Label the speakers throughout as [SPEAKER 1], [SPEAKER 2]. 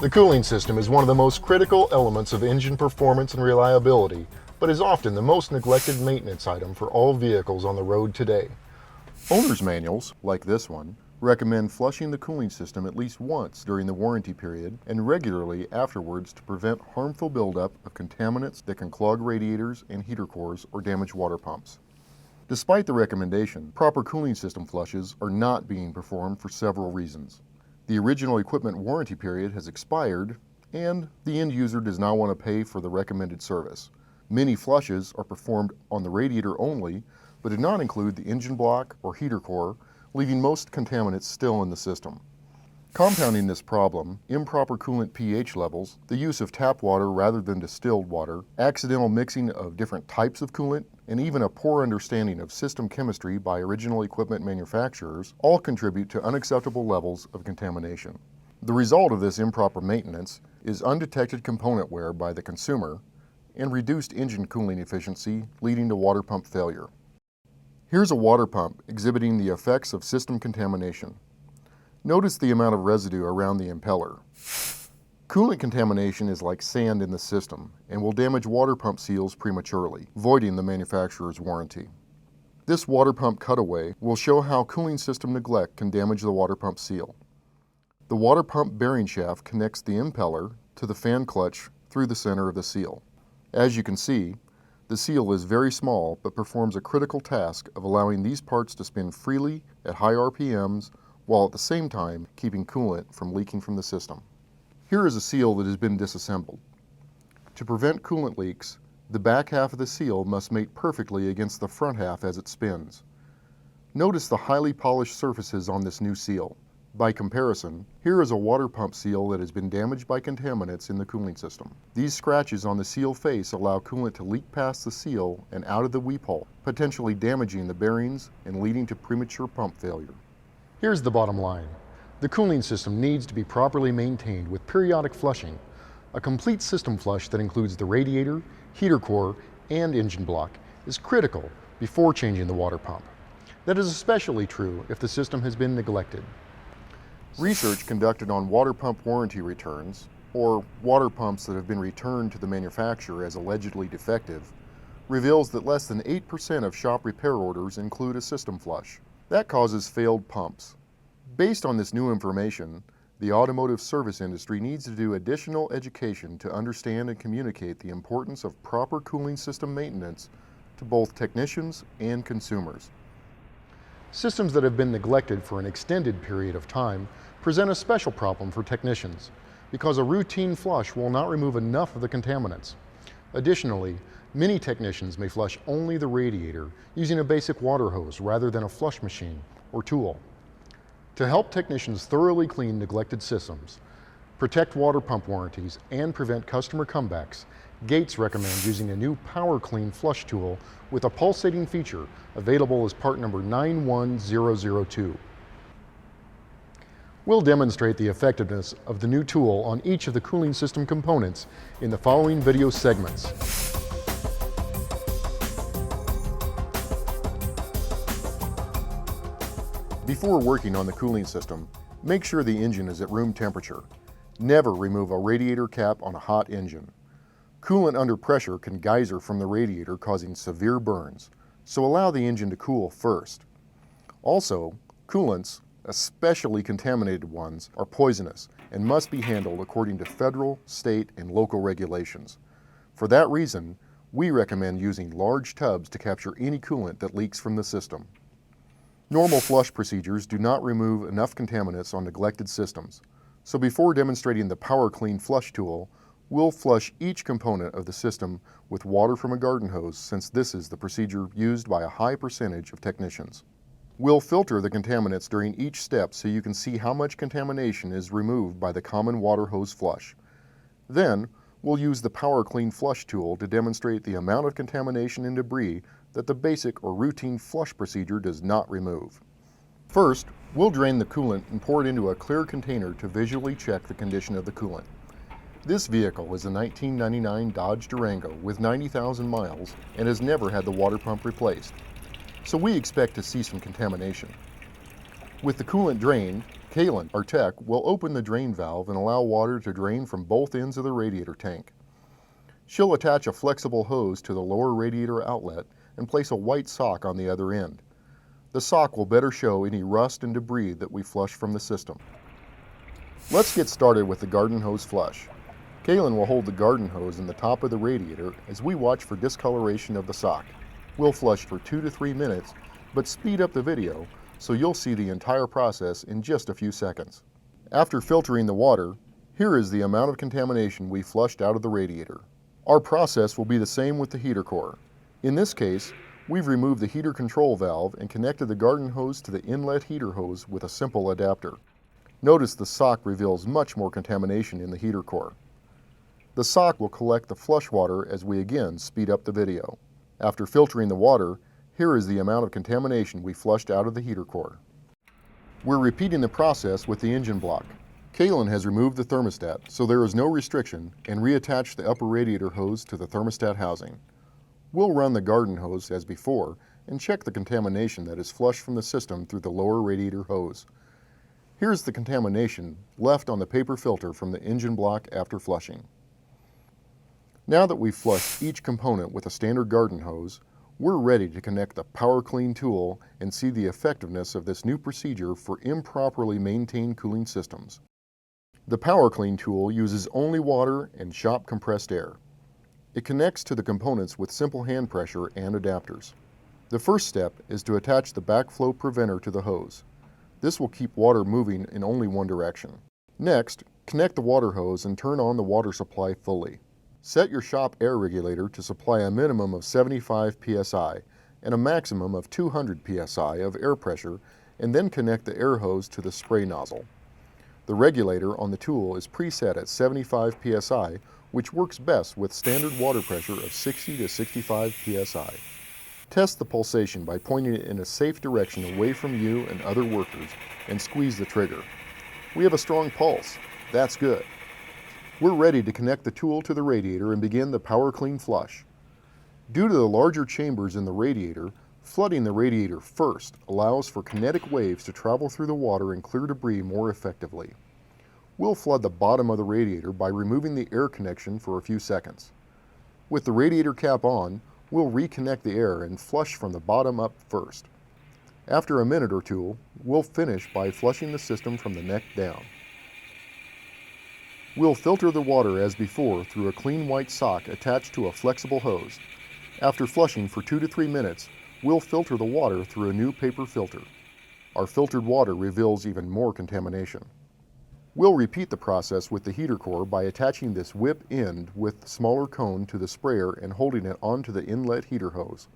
[SPEAKER 1] The cooling system is one of the most critical elements of engine performance and reliability, but is often the most neglected maintenance item for all vehicles on the road today.
[SPEAKER 2] Owner's manuals, like this one, recommend flushing the cooling system at least once during the warranty period and regularly afterwards to prevent harmful buildup of contaminants that can clog radiators and heater cores or damage water pumps. Despite the recommendation, proper cooling system flushes are not being performed for several reasons. The original equipment warranty period has expired, and the end user does not want to pay for the recommended service. Many flushes are performed on the radiator only, but do not include the engine block or heater core, leaving most contaminants still in the system. Compounding this problem, improper coolant pH levels, the use of tap water rather than distilled water, accidental mixing of different types of coolant, and even a poor understanding of system chemistry by original equipment manufacturers all contribute to unacceptable levels of contamination. The result of this improper maintenance is undetected component wear by the consumer and reduced engine cooling efficiency, leading to water pump failure. Here's a water pump exhibiting the effects of system contamination. Notice the amount of residue around the impeller. Coolant contamination is like sand in the system and will damage water pump seals prematurely, voiding the manufacturer's warranty. This water pump cutaway will show how cooling system neglect can damage the water pump seal. The water pump bearing shaft connects the impeller to the fan clutch through the center of the seal. As you can see, the seal is very small but performs a critical task of allowing these parts to spin freely at high RPMs while at the same time keeping coolant from leaking from the system. Here is a seal that has been disassembled. To prevent coolant leaks, the back half of the seal must mate perfectly against the front half as it spins. Notice the highly polished surfaces on this new seal. By comparison, here is a water pump seal that has been damaged by contaminants in the cooling system. These scratches on the seal face allow coolant to leak past the seal and out of the weep hole, potentially damaging the bearings and leading to premature pump failure.
[SPEAKER 1] Here's the bottom line. The cooling system needs to be properly maintained with periodic flushing. A complete system flush that includes the radiator, heater core, and engine block is critical before changing the water pump. That is especially true if the system has been neglected.
[SPEAKER 2] Research conducted on water pump warranty returns, or water pumps that have been returned to the manufacturer as allegedly defective, reveals that less than 8% of shop repair orders include a system flush. That causes failed pumps. Based on this new information, the automotive service industry needs to do additional education to understand and communicate the importance of proper cooling system maintenance to both technicians and consumers.
[SPEAKER 1] Systems that have been neglected for an extended period of time present a special problem for technicians because a routine flush will not remove enough of the contaminants. Additionally, many technicians may flush only the radiator using a basic water hose rather than a flush machine or tool. To help technicians thoroughly clean neglected systems, protect water pump warranties, and prevent customer comebacks, Gates recommends using a new Power Clean flush tool with a pulsating feature available as part number 91002. We'll demonstrate the effectiveness of the new tool on each of the cooling system components in the following video segments.
[SPEAKER 2] Before working on the cooling system, make sure the engine is at room temperature. Never remove a radiator cap on a hot engine. Coolant under pressure can geyser from the radiator, causing severe burns, so allow the engine to cool first. Also, coolants, especially contaminated ones, are poisonous and must be handled according to federal, state, and local regulations. For that reason, we recommend using large tubs to capture any coolant that leaks from the system. Normal flush procedures do not remove enough contaminants on neglected systems, so before demonstrating the Power Clean flush tool, we'll flush each component of the system with water from a garden hose, since this is the procedure used by a high percentage of technicians. We'll filter the contaminants during each step so you can see how much contamination is removed by the common water hose flush. Then, we'll use the Power Clean flush tool to demonstrate the amount of contamination and debris that the basic or routine flush procedure does not remove. First, we'll drain the coolant and pour it into a clear container to visually check the condition of the coolant. This vehicle is a 1999 Dodge Durango with 90,000 miles and has never had the water pump replaced, so we expect to see some contamination. With the coolant drained, Kaylin, our tech, will open the drain valve and allow water to drain from both ends of the radiator tank. She'll attach a flexible hose to the lower radiator outlet and place a white sock on the other end. The sock will better show any rust and debris that we flush from the system. Let's get started with the garden hose flush. Kaylin will hold the garden hose in the top of the radiator as we watch for discoloration of the sock. We'll flush for 2 to 3 minutes, but speed up the video so you'll see the entire process in just a few seconds. After filtering the water, here is the amount of contamination we flushed out of the radiator. Our process will be the same with the heater core. In this case, we've removed the heater control valve and connected the garden hose to the inlet heater hose with a simple adapter. Notice the sock reveals much more contamination in the heater core. The sock will collect the flush water as we again speed up the video. After filtering the water, here is the amount of contamination we flushed out of the heater core. We're repeating the process with the engine block. Kaylin has removed the thermostat so there is no restriction and reattached the upper radiator hose to the thermostat housing. We'll run the garden hose as before and check the contamination that is flushed from the system through the lower radiator hose. Here's the contamination left on the paper filter from the engine block after flushing. Now that we've flushed each component with a standard garden hose, we're ready to connect the Power Clean tool and see the effectiveness of this new procedure for improperly maintained cooling systems. The Power Clean tool uses only water and shop compressed air. It connects to the components with simple hand pressure and adapters. The first step is to attach the backflow preventer to the hose. This will keep water moving in only one direction. Next, connect the water hose and turn on the water supply fully. Set your shop air regulator to supply a minimum of 75 psi and a maximum of 200 psi of air pressure, and then connect the air hose to the spray nozzle. The regulator on the tool is preset at 75 psi, which works best with standard water pressure of 60 to 65 psi. Test the pulsation by pointing it in a safe direction away from you and other workers and squeeze the trigger. We have a strong pulse. That's good. We're ready to connect the tool to the radiator and begin the Power Clean flush. Due to the larger chambers in the radiator, flooding the radiator first allows for kinetic waves to travel through the water and clear debris more effectively. We'll flood the bottom of the radiator by removing the air connection for a few seconds. With the radiator cap on, we'll reconnect the air and flush from the bottom up first. After a minute or two, we'll finish by flushing the system from the neck down. We'll filter the water as before through a clean white sock attached to a flexible hose. After flushing for 2 to 3 minutes, we'll filter the water through a new paper filter. Our filtered water reveals even more contamination. We'll repeat the process with the heater core by attaching this whip end with smaller cone to the sprayer and holding it onto the inlet heater hose.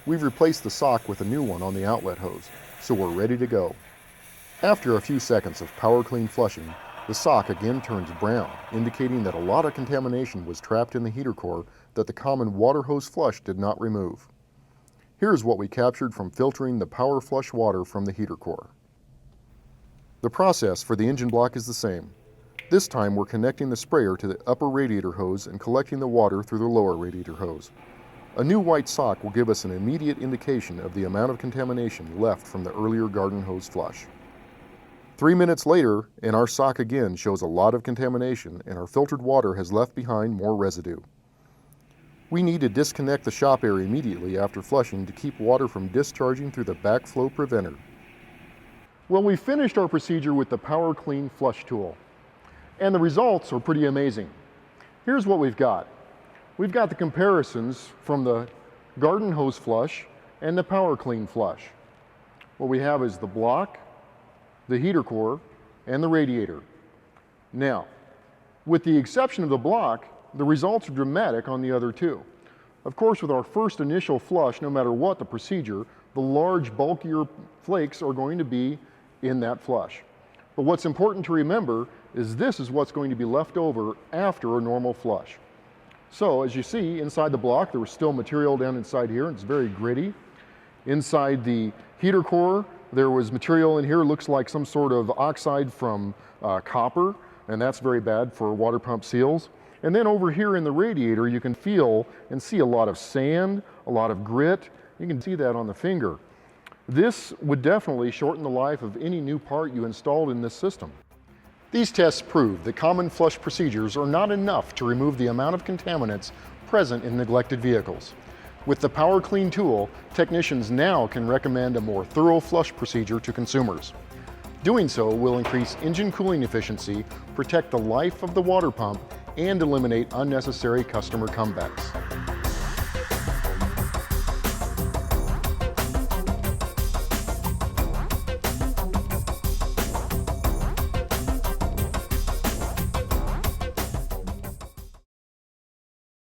[SPEAKER 2] We've replaced the sock with a new one on the outlet hose, so we're ready to go. After a few seconds of Power Clean flushing, the sock again turns brown, indicating that a lot of contamination was trapped in the heater core that the common water hose flush did not remove. Here's what we captured from filtering the power flush water from the heater core. The process for the engine block is the same. This time we're connecting the sprayer to the upper radiator hose and collecting the water through the lower radiator hose. A new white sock will give us an immediate indication of the amount of contamination left from the earlier garden hose flush. 3 minutes later, and our sock again shows a lot of contamination, and our filtered water has left behind more residue. We need to disconnect the shop air immediately after flushing to keep water from discharging through the backflow preventer.
[SPEAKER 1] Well, we finished our procedure with the Power Clean flush tool, and the results are pretty amazing. Here's what we've got. We've got the comparisons from the garden hose flush and the Power Clean flush. What we have is the block, the heater core, and the radiator. Now, with the exception of the block, the results are dramatic on the other two. Of course, with our first initial flush, no matter what the procedure, the large, bulkier flakes are going to be in that flush. But what's important to remember is this is what's going to be left over after a normal flush. So, as you see, inside the block, there was still material down inside here, and it's very gritty. Inside the heater core, there was material in here, looks like some sort of oxide from copper, and that's very bad for water pump seals. And then over here in the radiator, you can feel and see a lot of sand, a lot of grit. You can see that on the finger. This would definitely shorten the life of any new part you installed in this system. These tests prove that common flush procedures are not enough to remove the amount of contaminants present in neglected vehicles. With the Power Clean tool, technicians now can recommend a more thorough flush procedure to consumers. Doing so will increase engine cooling efficiency, protect the life of the water pump, and eliminate unnecessary customer comebacks.